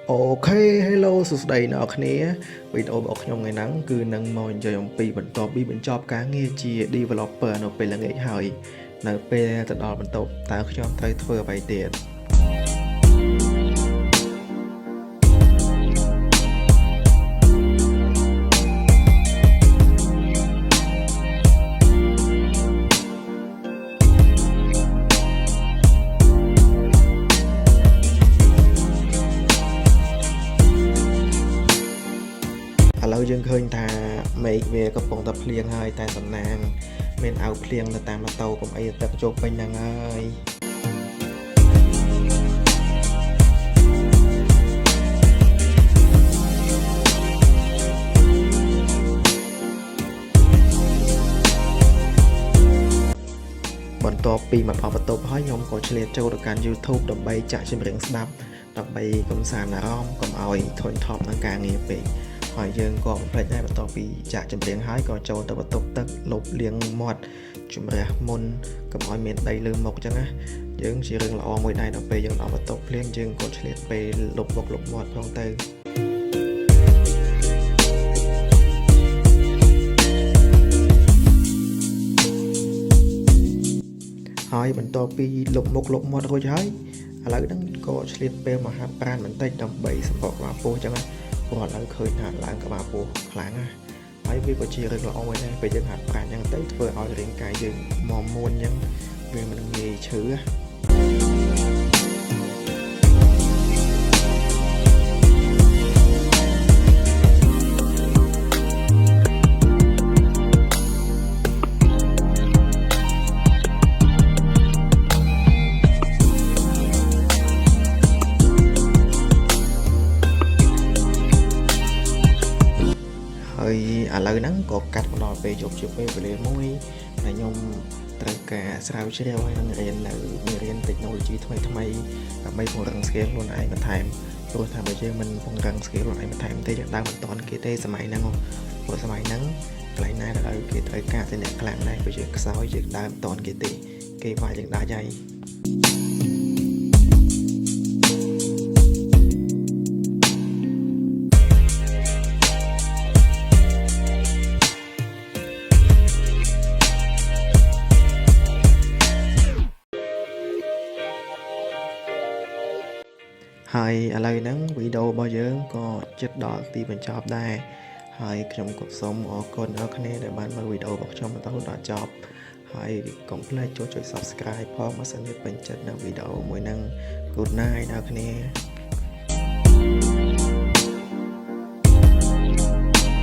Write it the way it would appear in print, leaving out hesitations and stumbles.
អូខេ Hello សួស្តីអ្នកគ្នាវីដេអូរបស់ខ្ញុំថ្ងៃហ្នឹងគឺនឹងមកនិយាយអំពីបន្ទាប់ពីបញ្ចប់ការងារជា developer នៅពេលល្ងាចហើយនៅពេលទៅដល់បន្ទប់តើខ្ញុំត្រូវធ្វើអ្វីទៀតឥឡូវយើងឃើញថាមេឃវាកំពុងតែភ្លៀងហើយតែសំណាងមានអាវភ្លៀងនៅតាមម៉ូតូកុំអីទឹកជោគពេញហ្នឹងហើយបន្ទាប់ពីមកដល់បន្ទប់ហើយខ្ញុំក៏ឆ្លៀតចូលទៅកាន់ YouTube ដើម្បីចាក់ចម្រៀងស្ដាប់ដើម្បីកំសាន្តអារម្មណ៍កុំឲ្យធុញថប់នឹងការងារពេកហើយយើងក៏មិនភ្លេចដែរបន្ទាប់ពីចាក់ចម្រៀងហើយក៏ចូលទៅបន្ទប់ទឹកលុបលាងមាត់ជំរះមុនកុំឲ្យមានដីលើមុខអញ្ចឹងណាយើងជារឿងល្អមួយដែរដល់ពេលយើងដល់បន្ទប់ភ្លាមយើងក៏ឆ្លៀតពេលលុបមុខលុបមាត់ផងទៅហើយបន្ទាប់ពីលុបមុខលុបមាត់រួចហើយឥឡូវហ្នឹងក៏ឆ្លៀតពេលមកហាត់ប្រាណបន្តិចដើម្បីសម្រកក្បាលពោះអញ្ចឹងណាព្រោះឥឡូវឃើញថាឡើងក្បាលពោះខ្លាំងណាស់ហើយវាក៏ជារឿងល្អមួយដែរពេលយើងហាត់ប្រាណអញ្ចឹងទៅធ្វើឲ្យរាងកាយយើងមាំមួនអញ្ចឹងវាមិនងាយឈឺណាហើយឥឡូវហ្នឹងក៏កាត់មកដល់ពេលយប់ជាពេលវេលាមួយដែលខ្ញុំត្រូវការស្រាវជ្រាវហើយនឹងរៀននៅមេរៀន technology ថ្មីដើម្បីពង្រឹង skill ខ្លួនឯងបន្ថែមព្រោះថាបើយើងមិនពង្រឹង skill ខ្លួនឯងបន្ថែមទេយើងដើរមិនទាន់គេទេសម័យហ្នឹងព្រោះសម័យហ្នឹងកន្លែងណាដែលគេត្រូវការតែអ្នកខ្លាំងដែរបើយើងខ្សោយយើងដើរមិនទាន់គេទេគេវាយយើងដាច់ហើយហើយឥឡូវហ្នឹងវីដេអូរបស់យើងក៏ជិតដល់ទីបញ្ចប់ដែរហើយខ្ញុំក៏សូមអរគុណដល់អ្នកដែលបានមើលវីដេអូរបស់ខ្ញុំដល់ចប់ហើយកុំភ្លេចចូលចុច Subscribe ផងបើសិនជាពេញចិត្តនៅវីដេអូមួយហ្នឹង Good night ដល់អ្នក